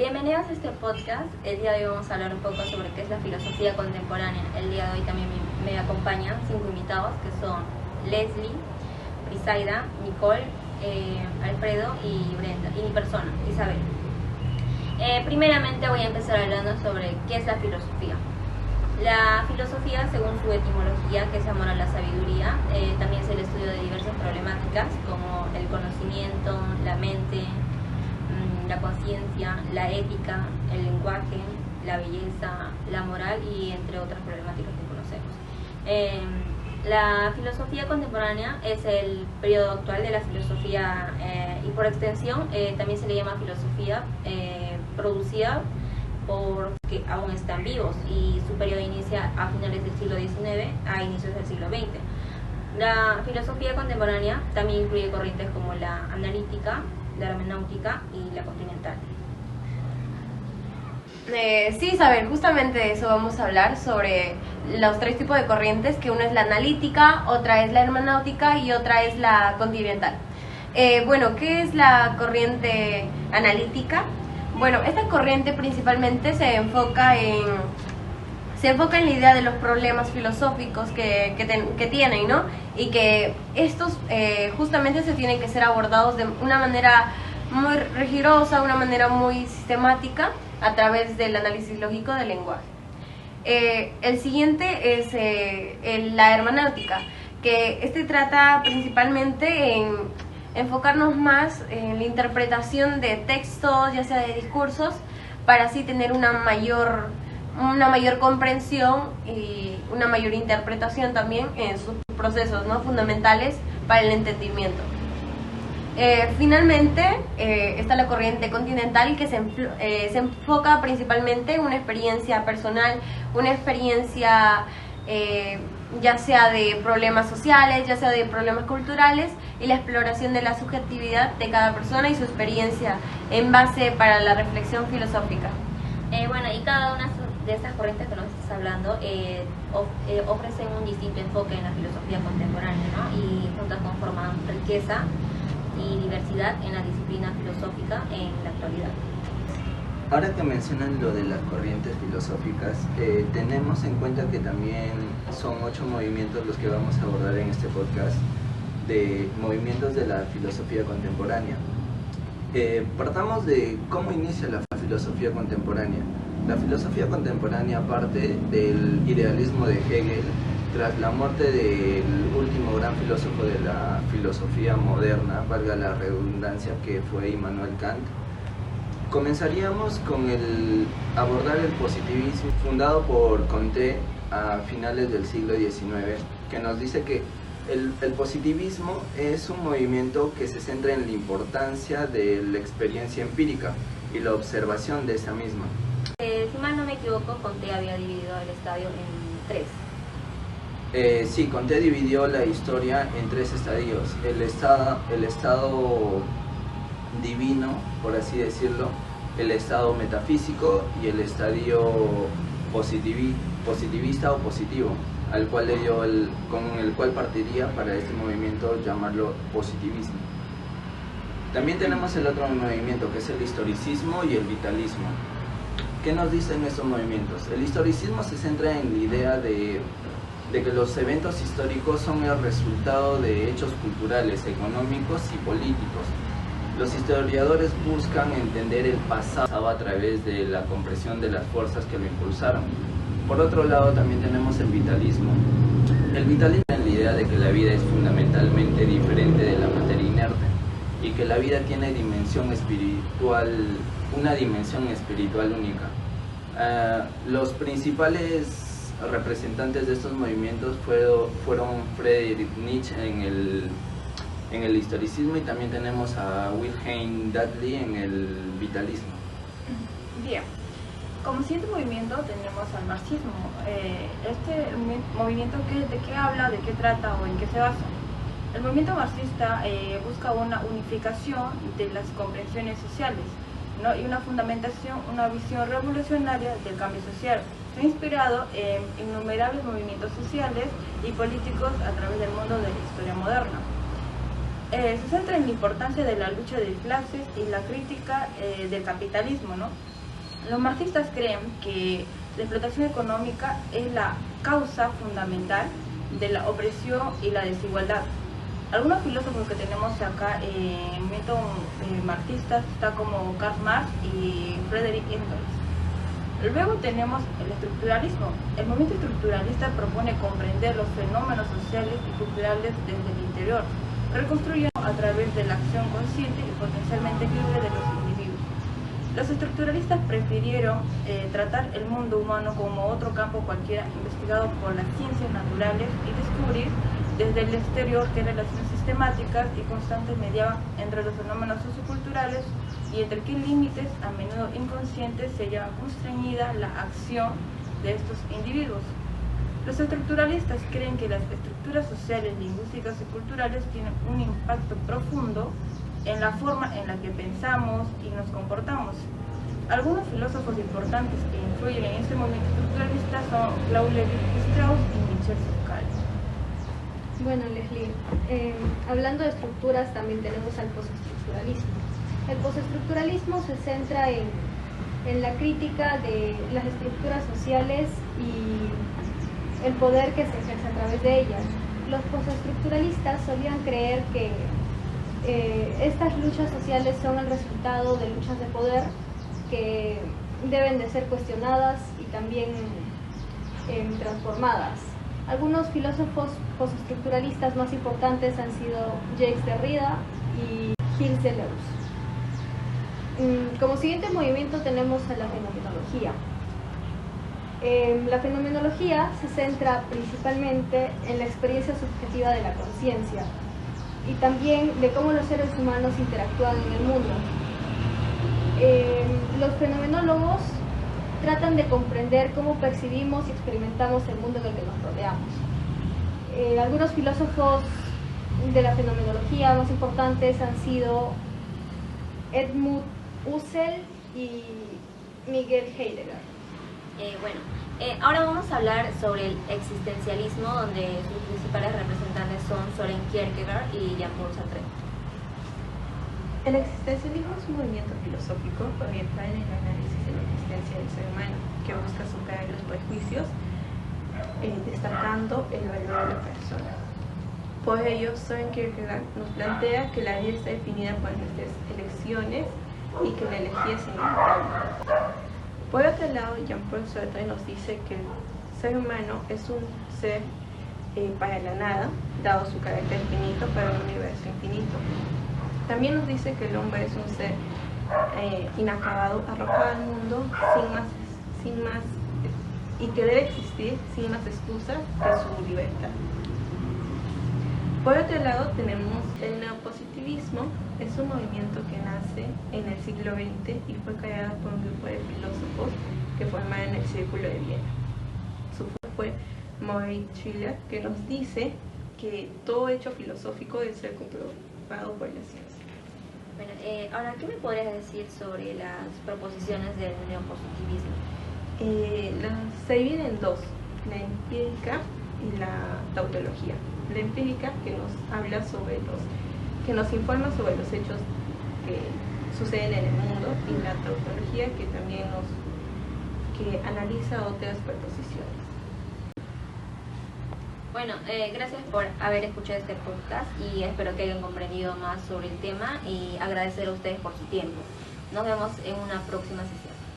Bienvenidos a este podcast. El día de hoy vamos a hablar un poco sobre qué es la filosofía contemporánea. El día de hoy también me acompañan 5 invitados que son Leslie, Brisaida, Nicole, Alfredo y Brenda, y mi persona, Isabel. Primeramente voy a empezar hablando sobre qué es la filosofía. La filosofía, según su etimología, que es amor a la sabiduría, también es el estudio de diversas problemáticas como el conocimiento, la mente, la conciencia, la ética, el lenguaje, la belleza, la moral y entre otras problemáticas que conocemos. La filosofía contemporánea es el periodo actual de la filosofía y por extensión también se le llama filosofía producida por que aún están vivos y su periodo inicia a finales del siglo XIX a inicios del siglo XX. La filosofía contemporánea también incluye corrientes como la analítica, la hermenéutica y la continental. Sí, Isabel, justamente de eso vamos a hablar, sobre los 3 tipos de corrientes, que uno es la analítica, otra es la hermenéutica y otra es la continental. Bueno, ¿qué es la corriente analítica? Bueno, esta corriente principalmente se enfoca en la idea de los problemas filosóficos que tienen, ¿no? Y que estos justamente se tienen que ser abordados de una manera muy rigurosa, una manera muy sistemática, a través del análisis lógico del lenguaje. El siguiente es la hermenéutica, que trata principalmente en enfocarnos más en la interpretación de textos, ya sea de discursos, para así tener una mayor comprensión y una mayor interpretación también en sus procesos, ¿no?, fundamentales para el entendimiento. Finalmente está la corriente continental, que se enfoca principalmente en una experiencia personal, una experiencia ya sea de problemas sociales, ya sea de problemas culturales, y la exploración de la subjetividad de cada persona y su experiencia en base para la reflexión filosófica. Bueno, y cada una de estas corrientes que nos estás hablando ofrecen un distinto enfoque en la filosofía contemporánea, ¿no? Y juntas conforman riqueza y diversidad en la disciplina filosófica en la actualidad. Ahora que mencionan lo de las corrientes filosóficas, tenemos en cuenta que también son 8 movimientos los que vamos a abordar en este podcast, de movimientos de la filosofía contemporánea. Partamos de cómo inicia la filosofía contemporánea. La filosofía contemporánea parte del idealismo de Hegel tras la muerte del último gran filósofo de la filosofía moderna, valga la redundancia, que fue Immanuel Kant. Comenzaríamos con abordar el positivismo fundado por Comte a finales del siglo XIX, que nos dice que el positivismo es un movimiento que se centra en la importancia de la experiencia empírica y la observación de esa misma. Si mal no me equivoco, Comte había dividido el estadio en 3. Sí, Comte dividió la historia en 3 estadios: el estado divino, por así decirlo, el estado metafísico y el estadio positivista o positivo, con el cual partiría para este movimiento llamarlo positivismo. También tenemos el otro movimiento, que es el historicismo y el vitalismo. ¿Qué nos dicen estos movimientos? El historicismo se centra en la idea de que los eventos históricos son el resultado de hechos culturales, económicos y políticos. Los historiadores buscan entender el pasado a través de la comprensión de las fuerzas que lo impulsaron. Por otro lado, también tenemos el vitalismo. El vitalismo es la idea de que la vida es fundamentalmente diferente de la materia inerte y que la vida tiene una dimensión espiritual única. Los principales representantes de estos movimientos fueron Friedrich Nietzsche en el historicismo, y también tenemos a Wilhelm Dudley en el vitalismo. Bien, como siguiente movimiento tenemos al marxismo. Este movimiento, ¿de qué habla, de qué trata o en qué se basa? El movimiento marxista busca una unificación de las comprensiones sociales, ¿no?, y una fundamentación, una visión revolucionaria del cambio social. Está inspirado en innumerables movimientos sociales y políticos a través del mundo de la historia moderna. se centra en la importancia de la lucha de clases y la crítica del capitalismo, ¿no? Los marxistas creen que la explotación económica es la causa fundamental de la opresión y la desigualdad. Algunos filósofos que tenemos acá en el movimiento marxista está como Karl Marx y Friedrich Engels. Luego tenemos el estructuralismo. El movimiento estructuralista propone comprender los fenómenos sociales y culturales desde el interior, reconstruyendo a través de la acción consciente y potencialmente libre de los individuos. Los estructuralistas prefirieron tratar el mundo humano como otro campo cualquiera investigado por las ciencias naturales y descubrir desde el exterior qué relaciones sistemáticas y constantes mediaban entre los fenómenos socioculturales y entre qué límites, a menudo inconscientes, se lleva constreñida la acción de estos individuos. Los estructuralistas creen que las estructuras sociales, lingüísticas y culturales tienen un impacto profundo en la forma en la que pensamos y nos comportamos. Algunos filósofos importantes que influyen en este movimiento estructuralista son Claude Lévi-Strauss y Michel Foucault. Bueno, Leslie, hablando de estructuras, también tenemos al postestructuralismo. El postestructuralismo se centra en la crítica de las estructuras sociales y el poder que se ejerce a través de ellas. Los postestructuralistas solían creer que estas luchas sociales son el resultado de luchas de poder que deben de ser cuestionadas y también transformadas. Algunos filósofos postestructuralistas más importantes han sido Jacques Derrida y Gilles Deleuze. Como siguiente movimiento tenemos a la fenomenología. La fenomenología se centra principalmente en la experiencia subjetiva de la conciencia y también de cómo los seres humanos interactúan en el mundo. Los fenomenólogos tratan de comprender cómo percibimos y experimentamos el mundo en el que nos rodeamos. Algunos filósofos de la fenomenología más importantes han sido Edmund Husserl y Miguel Heidegger. Ahora vamos a hablar sobre el existencialismo, donde sus principales representantes son Søren Kierkegaard y Jean-Paul Sartre. El existencialismo es un movimiento filosófico orientado en el análisis de la existencia del ser humano, que busca superar los prejuicios, destacando el valor de la persona. Por ello, Søren Kierkegaard nos plantea que la vida está definida por nuestras elecciones y que la elegía es inevitable. Por otro lado, Jean-Paul Sartre nos dice que el ser humano es un ser para la nada, dado su carácter finito para un universo infinito. También nos dice que el hombre es un ser inacabado, arrojado al mundo sin más y que debe existir sin más excusas que su libertad. Por otro lado tenemos el neopositivismo. Es un movimiento que nace en el siglo XX y fue creado por un grupo de filósofos que formaron el Círculo de Viena. Su fundador fue Maurice Schiller, que nos dice que todo hecho filosófico debe ser comprobado por la ciencia. Bueno, ahora, ¿qué me podrías decir sobre las proposiciones del neopositivismo? Se divide en dos, la empírica y la tautología. La empírica, que nos habla que nos informa sobre los hechos que suceden en el mundo, y la tautología, que también que analiza otras proposiciones. Bueno, gracias por haber escuchado este podcast y espero que hayan comprendido más sobre el tema y agradecer a ustedes por su tiempo. Nos vemos en una próxima sesión.